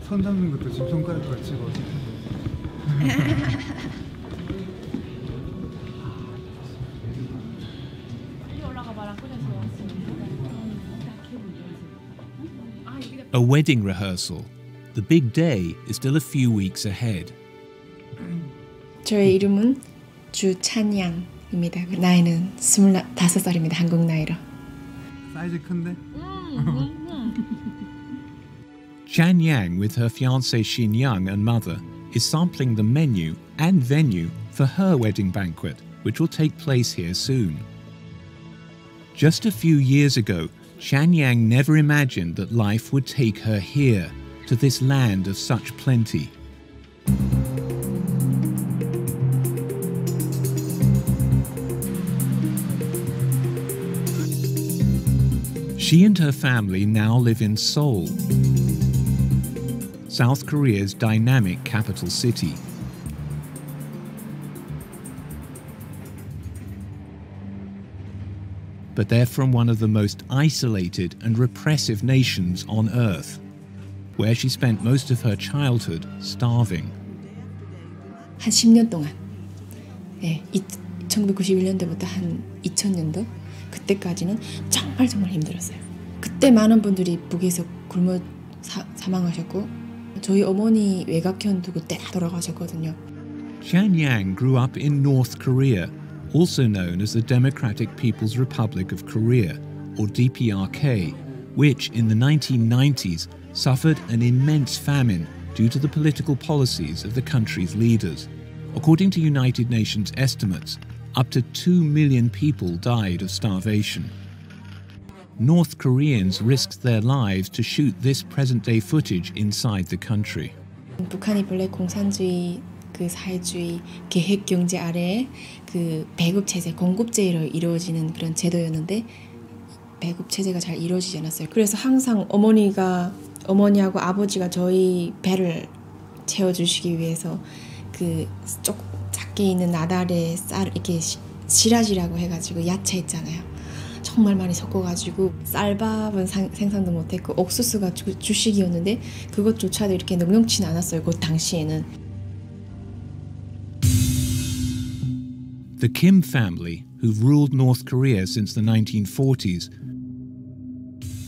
손 잡는 것도 지금 손가락으로 치고. A wedding rehearsal. The big day is still a few weeks ahead. 저의 이름은 주찬양입니다. 나이는 25살입니다. 한국 나이로. 사이즈 큰데? Chan Yang, with her fiancé Xin Young and mother, is sampling the menu and venue for her wedding banquet, which will take place here soon. Just a few years ago, Chan Yang never imagined that life would take her here, to this land of such plenty. She and her family now live in Seoul, South Korea's dynamic capital city. But they're from one of the most isolated and repressive nations on earth, where she spent most of her childhood starving. 한 10년 동안, 1991년도부터 한 2000년도 그때까지는 정말 힘들었어요. 그때 많은 분들이 북에서 굶어 사망하셨고 저희 어머니 외갓견 두고 때 돌아가셨거든요. Chan Yang grew up in North Korea, also known as the Democratic People's Republic of Korea, or DPRK, which in the 1990s suffered an immense famine due to the political policies of the country's leaders. According to United Nations estimates, up to 2 million people died of starvation. North Koreans risked their lives to shoot this present-day footage inside the country. 북한이 본래 공산주의, 사회주의, 계획 경제 아래에 배급 체제, 공급제로 이루어지는 그런 제도였는데 배급 체제가 잘 이루어지지 않았어요. 그래서 항상 어머니하고 아버지가 저희 배를 채워주시기 위해서 조금 작게 있는 나달에 쌀 이렇게 시라지라고 해가지고 야채 있잖아요. 정말 많이 섞어가지고 쌀밥은 생산도 못했고 옥수수가 주식이었는데 그것조차도 이렇게 넉넉치는 않았어요. 그 당시에는. The Kim family, who've ruled North Korea since the 1940s,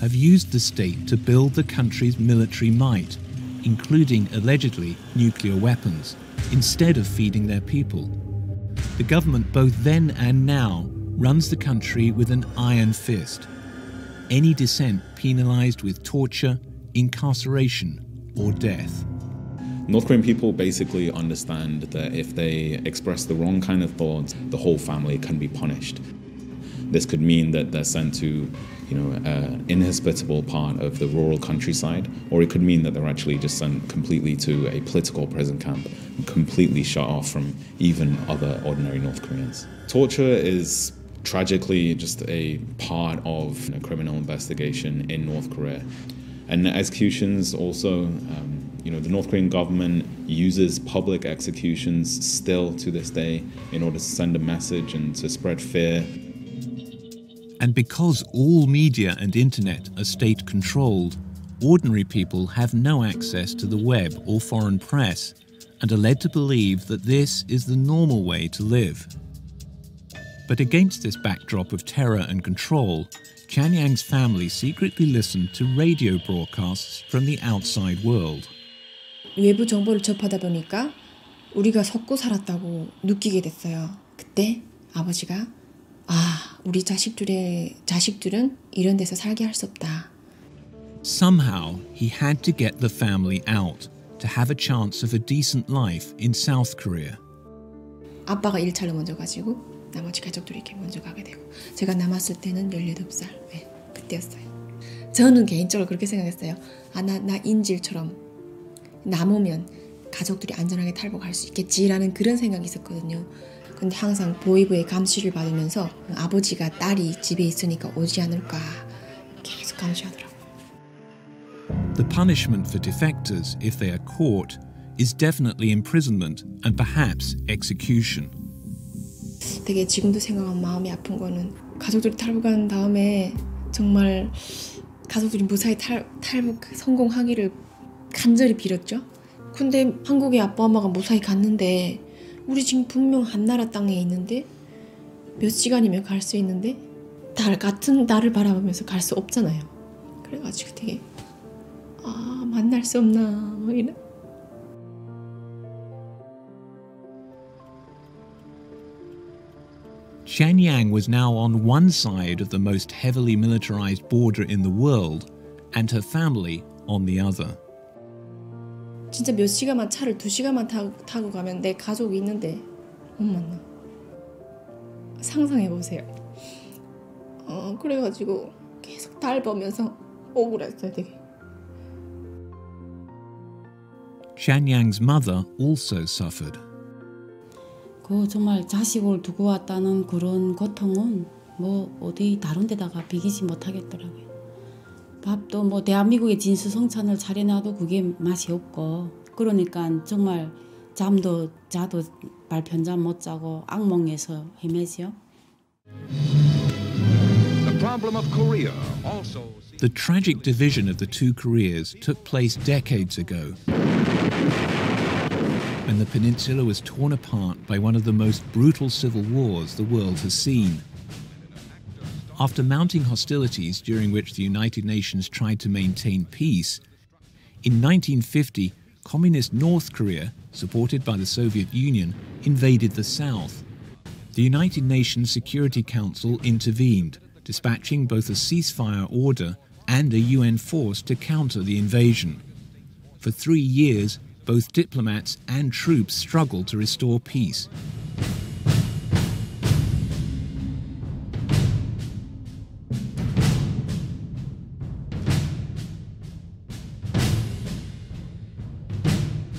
have used the state to build the country's military might, including, allegedly, nuclear weapons, instead of feeding their people. The government, both then and now, runs the country with an iron fist. Any dissent penalized with torture, incarceration, or death. North Korean people basically understand that if they express the wrong kind of thoughts, the whole family can be punished. This could mean that they're sent to, an inhospitable part of the rural countryside, or it could mean that they're actually just sent completely to a political prison camp and completely shut off from even other ordinary North Koreans. Torture is tragically just a part of a criminal investigation in North Korea. And executions also, the North Korean government uses public executions still to this day in order to send a message and to spread fear. And because all media and internet are state-controlled, ordinary people have no access to the web or foreign press and are led to believe that this is the normal way to live. But against this backdrop of terror and control, Chan Yang's family secretly listened to radio broadcasts from the outside world. 외부 정보를 접하다 보니까 우리가 섞고 살았다고 느끼게 됐어요. 그때 아버지가 우리 자식들은 이런 데서 살게 할 수 없다. Somehow, he had to get the family out to have a chance of a decent life in South Korea. 아빠가 1차로 먼저 가지고 나머지 가족들이 이렇게 먼저 가게 되고 제가 남았을 때는 18살 그때였어요. 저는 개인적으로 그렇게 생각했어요. 나 인질처럼 남으면 가족들이 안전하게 탈북할 수 있겠지라는 그런 생각이 있었거든요. 근데 항상 보위부의 감시를 받으면서 아버지가 딸이 집에 있으니까 오지 않을까 계속 감시하더라고요. The punishment for defectors, if they are caught, is definitely imprisonment and perhaps execution. 되게 지금도 생각하면 마음이 아픈 거는 가족들이 탈북한 다음에 정말 가족들이 무사히 탈북 성공하기를 간절히 빌었죠. 근데 한국에 아빠 엄마가 무사히 갔는데 우리 지금 분명 한나라 땅에 있는데 몇 시간이면 갈 수 있는데 같은 달을 바라보면서 갈 수 없잖아요. 그래가지고 되게 만날 수 없나 뭐 이런. Shenyang was now on one side of the most heavily militarized border in the world, and her family on the other. 진짜 몇 시간만 차를 2시간만 타고 가면 내 가족이 있는데 못 만나. 상상해 보세요. 그래가지고 계속 달 보면서 억울했어요, 되게. Shenyang's mother also suffered. 그 정말 자식을 두고 왔다는 그런 고통은 뭐 어디 다른 데다가 비기지 못하겠더라고요. 밥도 뭐 대한민국의 진수성찬을 차려놔도 그게 맛이 없고 그러니까 정말 잠도 자도 말편잠 못 자고 악몽에서 헤매죠. The tragic division of the two Koreas took place decades ago, when the peninsula was torn apart by one of the most brutal civil wars the world has seen. After mounting hostilities during which the United Nations tried to maintain peace, in 1950, Communist North Korea, supported by the Soviet Union, invaded the South. The United Nations Security Council intervened, dispatching both a ceasefire order and a UN force to counter the invasion. For 3 years, both diplomats and troops struggled to restore peace.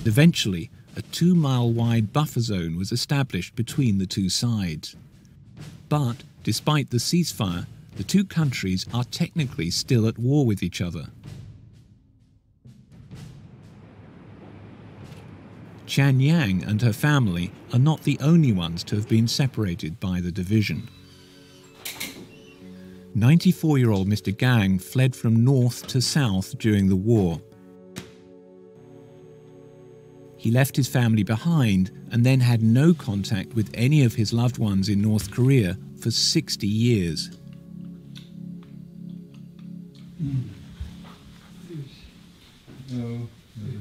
Eventually, a 2-mile-wide buffer zone was established between the two sides. But, despite the ceasefire, the two countries are technically still at war with each other. Shenyang and her family are not the only ones to have been separated by the division. 94-year-old Mr. Gang fled from north to south during the war. He left his family behind and then had no contact with any of his loved ones in North Korea for 60 years.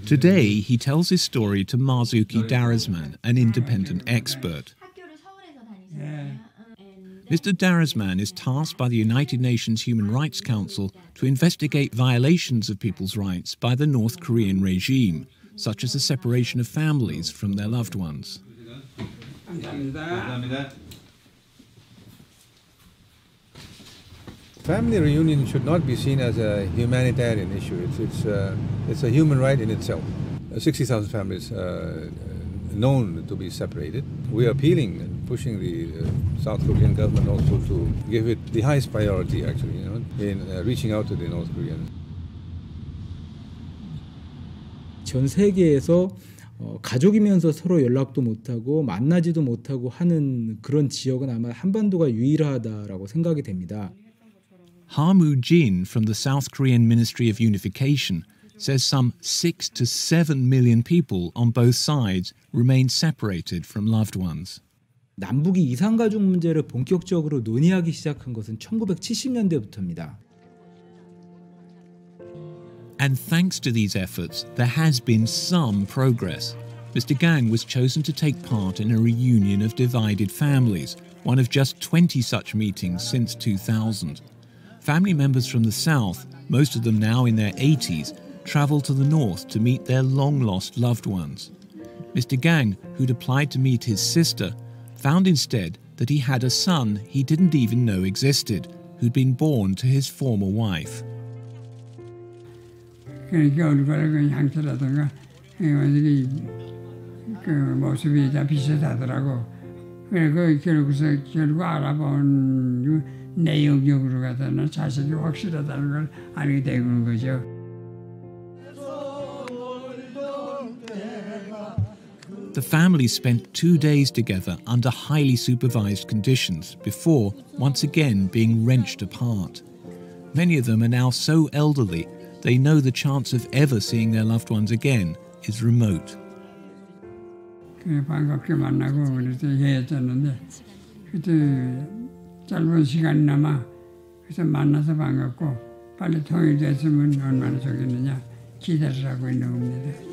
Today, he tells his story to Marzuki Darasman, an independent expert. Mr. Darasman is tasked by the United Nations Human Rights Council to investigate violations of people's rights by the North Korean regime, such as the separation of families from their loved ones. Family reunion should not be seen as a humanitarian issue. It's a human right in itself. 60,000 families known to be separated. We are appealing and pushing the South Korean government also to give it the highest priority, actually, in reaching out to the North Koreans. 전 세계에서 가족이면서 서로 연락도 못하고 만나지도 못하고 하는 그런 지역은 아마 한반도가 유일하다라고 생각이 됩니다. Ha-Moo Jin from the South Korean Ministry of Unification says some 6 to 7 million people on both sides remain separated from loved ones. 남북이 이산가족 문제를 본격적으로 논의하기 시작한 것은 1970년대부터입니다. And thanks to these efforts, there has been some progress. Mr. Gang was chosen to take part in a reunion of divided families, one of just 20 such meetings since 2000. Family members from the south, most of them now in their 80s, travelled to the north to meet their long-lost loved ones. Mr. Gang, who'd applied to meet his sister, found instead that he had a son he didn't even know existed, who'd been born to his former wife. 그러니까 얼굴에 그 향수라든가 그 모습이 다 비슷하더라고. 그래 결국 알아본 그 내용적으로 가서는 자식이 확실하다는 걸 알게 되는 거죠. The family spent 2 days together under highly supervised conditions before, once again, being wrenched apart. Many of them are now so elderly they know the chance of ever seeing their loved ones again is remote. 그 반갑게 만나고 그래서 헤어졌는데 그때 짧은 시간이나마 그래서 만나서 반갑고 빨리 통일됐으면 얼마나 좋겠느냐 기대를 하고 있는 겁니다.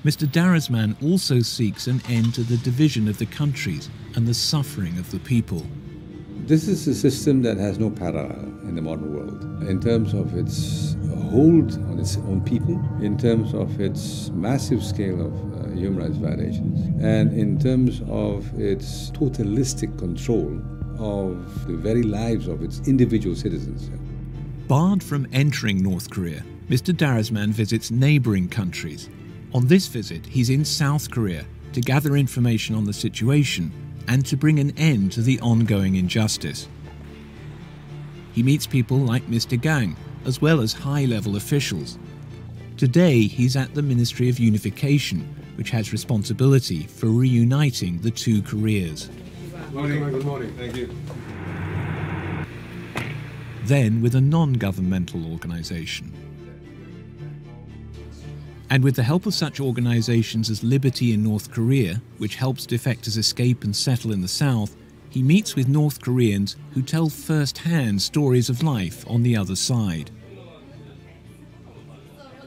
Mr. Darasman also seeks an end to the division of the countries and the suffering of the people. This is a system that has no parallel in the modern world in terms of its hold on its own people, in terms of its massive scale of human rights violations, and in terms of its totalistic control of the very lives of its individual citizens. Barred from entering North Korea, Mr. Darasman visits neighbouring countries. On this visit, he's in South Korea to gather information on the situation and to bring an end to the ongoing injustice. He meets people like Mr. Gang, as well as high-level officials. Today, he's at the Ministry of Unification, which has responsibility for reuniting the two Koreas. Good morning. Thank you. Then with a non-governmental organisation. And with the help of such organisations as Liberty in North Korea, which helps defectors escape and settle in the South, he meets with North Koreans who tell first-hand stories of life on the other side.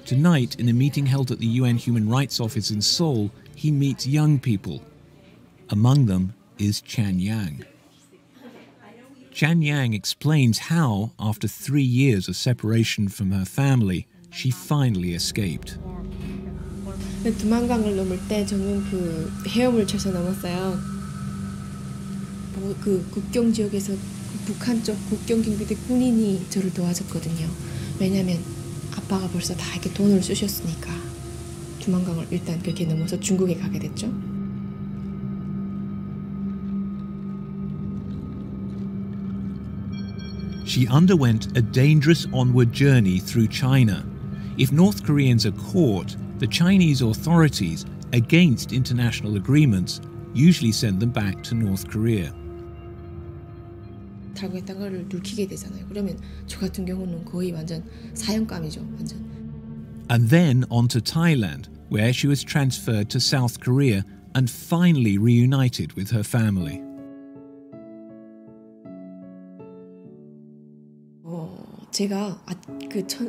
Tonight, in a meeting held at the UN Human Rights Office in Seoul, he meets young people. Among them is Chan Yang. Chan Yang explains how, after 3 years of separation from her family, she finally escaped. 두만강을 넘을 때 저는 그 헤엄을 쳐서 넘었어요. 그 국경 지역에서 북한 쪽 국경 경비대 군인이 저를 도와줬거든요. 왜냐하면 아빠가 벌써 다 이렇게 돈을 쓰셨으니까 두만강을 일단 그렇게 넘어서 중국에 가게 됐죠. She underwent a dangerous onward journey through China. If North Koreans are caught, the Chinese authorities, against international agreements, usually send them back to North Korea. 달고 있던 거를 눕히게 되잖아요. 그러면 저 같은 경우는 거의 완전 사형감이죠. 완전. And then on to Thailand, where she was transferred to South Korea and finally reunited with her family. 제가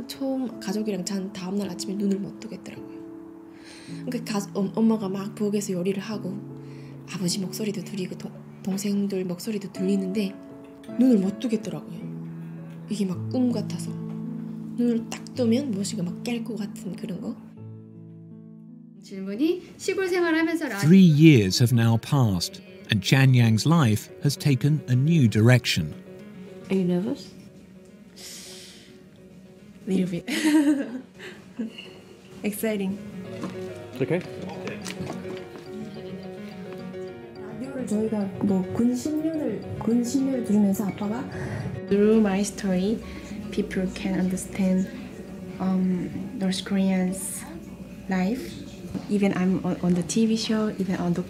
처음 가족이랑 잔 다음날 아침에 눈을 못 뜨겠더라고요. 그러니까 엄마가 막 부엌에서 요리를 하고 아버지 목소리도 들리고 동생들 목소리도 들리는데 눈을 못 뜨겠더라고요. 이게 막 꿈 같아서 눈을 딱 뜨면 무엇인가 막 깰 것 같은 그런 거. 질문이 시골 생활하면서 3 years have now passed and Chan Yang's life has taken a new direction. Are you nervous? Little bit. Exciting. Okay. 라디오를 저희가 뭐 근 10년을 들으면서 아빠가 Through my story, people can understand North Koreans' life. Even I'm on the TV show, even on the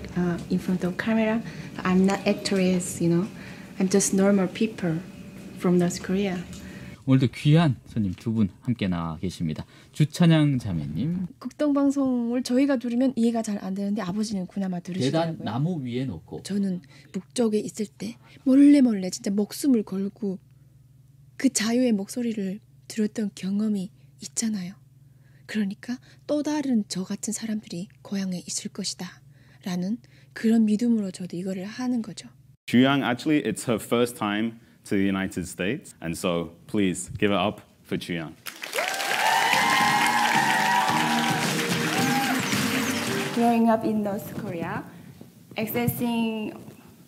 in front of camera, I'm not actress, you know. I'm just normal people from North Korea. 오늘도 귀한 손님 두 분 함께 나와 계십니다. 주찬양 자매님. 국동방송을 저희가 들으면 이해가 잘 안 되는데 아버지는 그나마 들으시더라고요. 계단 나무 위에 놓고. 저는 북쪽에 있을 때 몰래 진짜 목숨을 걸고 그 자유의 목소리를 들었던 경험이 있잖아요. 그러니까 또 다른 저 같은 사람들이 고향에 있을 것이다 라는 그런 믿음으로 저도 이거를 하는 거죠. Chuyang, actually, it's her first time to the United States, and so please give it up for Chuyang. Growing up in North Korea, accessing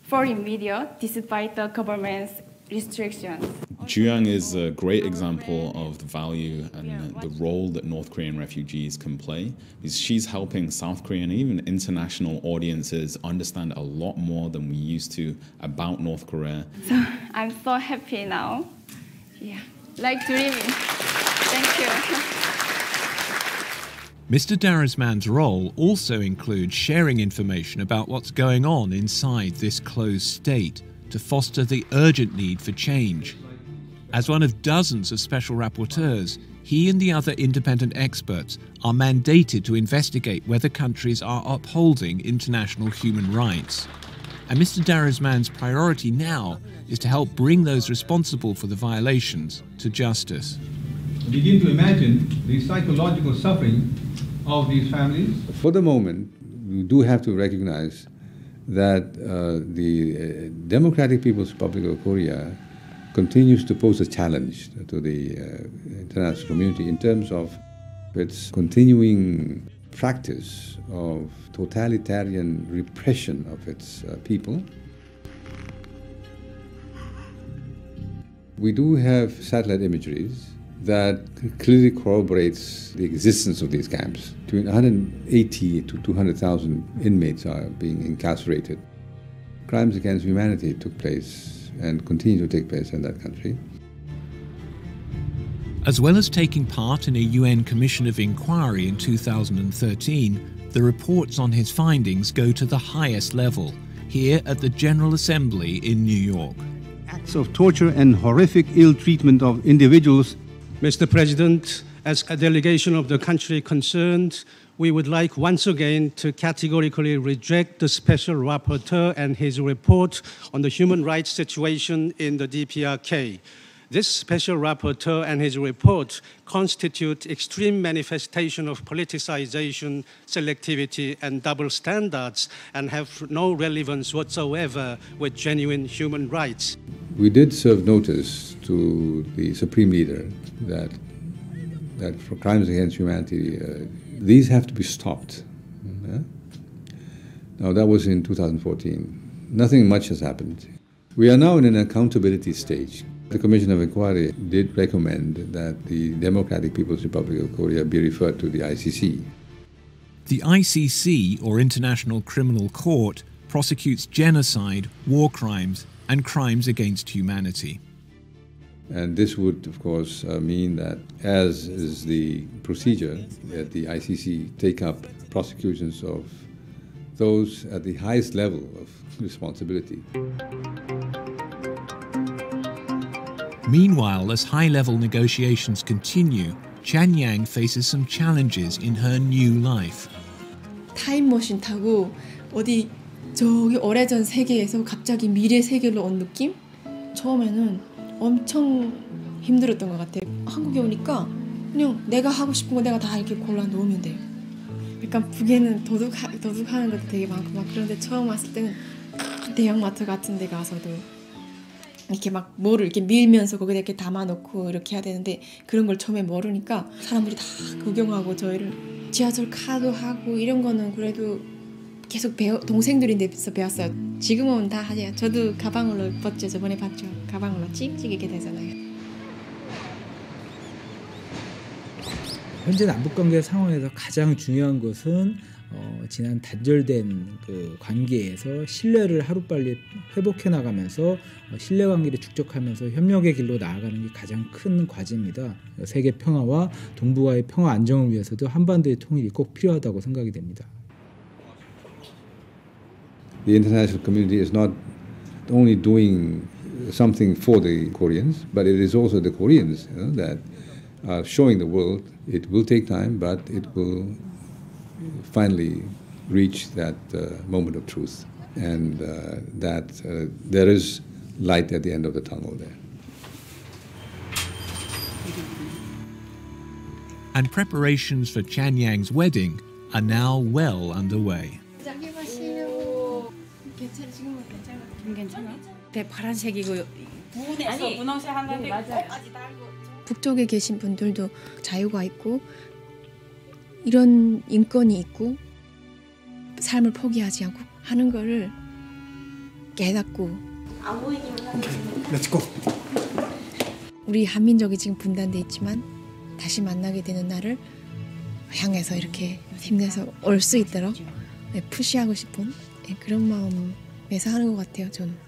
foreign media despite the government's restrictions. Chuyang is a great example of the value and the role that North Korean refugees can play. Because she's helping South Korean and even international audiences understand a lot more than we used to about North Korea. So I'm so happy now. Yeah, like dreaming. Thank you. Mr. Darasman's role also includes sharing information about what's going on inside this closed state to foster the urgent need for change. As one of dozens of special rapporteurs, he and the other independent experts are mandated to investigate whether countries are upholding international human rights. And Mr. Darasman's priority now is to help bring those responsible for the violations to justice. Begin to imagine the psychological suffering of these families. For the moment, we do have to recognize that the Democratic People's Republic of Korea continues to pose a challenge to the international community in terms of its continuing practice of totalitarian repression of its people. We do have satellite imageries that clearly corroborates the existence of these camps. Between 180 to 200,000 inmates are being incarcerated. Crimes against humanity took place and continue to take place in that country. As well as taking part in a UN Commission of Inquiry in 2013, the reports on his findings go to the highest level, here at the General Assembly in New York. Acts of torture and horrific ill treatment of individuals. Mr. President, as a delegation of the country concerned, we would like once again to categorically reject the Special Rapporteur and his report on the human rights situation in the DPRK. This Special Rapporteur and his report constitute extreme manifestation of politicization, selectivity, and double standards, and have no relevance whatsoever with genuine human rights. We did serve notice to the Supreme Leader that for crimes against humanity, these have to be stopped. Now that was in 2014. Nothing much has happened. We are now in an accountability stage. The Commission of Inquiry did recommend that the Democratic People's Republic of Korea be referred to the ICC. The ICC, or International Criminal Court, prosecutes genocide, war crimes, and crimes against humanity. And this would, of course, mean that, as is the procedure, that the ICC take up prosecutions of those at the highest level of responsibility. Meanwhile, as high-level negotiations continue, Chanyang faces some challenges in her new life. 타임머신 타고 어디 저기 오래전 세계에서 갑자기 미래 세계로 온 느낌? 처음에는 엄청 힘들었던 것 같아요. 한국에 오니까 그냥 내가 하고 싶은 거 내가 다 이렇게 골라 놓으면 돼요. 약간 북에는 도둑하는 것도 되게 많고 막 그런데 처음 왔을 때는 대형마트 같은 데 가서도 이렇게 막 뭐를 이렇게 밀면서 거기다 이렇게 담아놓고 이렇게 해야 되는데 그런 걸 처음에 모르니까 사람들이 다 구경하고 저희를 지하철 카드 하고 이런 거는 그래도 계속 동생들인데서 배웠어요. 지금은 다 하죠. 저도 가방으로 봤죠. 저번에 봤죠. 가방으로 찍찍 이렇게 되잖아요. 현재 남북관계 상황에서 가장 중요한 것은 지난 단절된 그 관계에서 신뢰를 하루빨리 회복해 나가면서 신뢰관계를 축적하면서 협력의 길로 나아가는 게 가장 큰 과제입니다. 세계 평화와 동북아의 평화 안정을 위해서도 한반도의 통일이 꼭 필요하다고 생각이 됩니다. The international community is not only doing something for the Koreans, but it is also the Koreans that are showing the world it will take time, but it will finally reach that moment of truth, and that there is light at the end of the tunnel there. And preparations for Chanyang's wedding are now well underway. 파란색이고 부분에서 분홍색 한가지 북쪽에 계신 분들도 자유가 있고 이런 인권이 있고 삶을 포기하지 않고 하는 거를 깨닫고 우리 한민족이 지금 분단돼 있지만 다시 만나게 되는 날을 향해서 이렇게 힘내서 올 수 있도록 푸시하고 싶은 그런 마음에서 하는 것 같아요. 저는.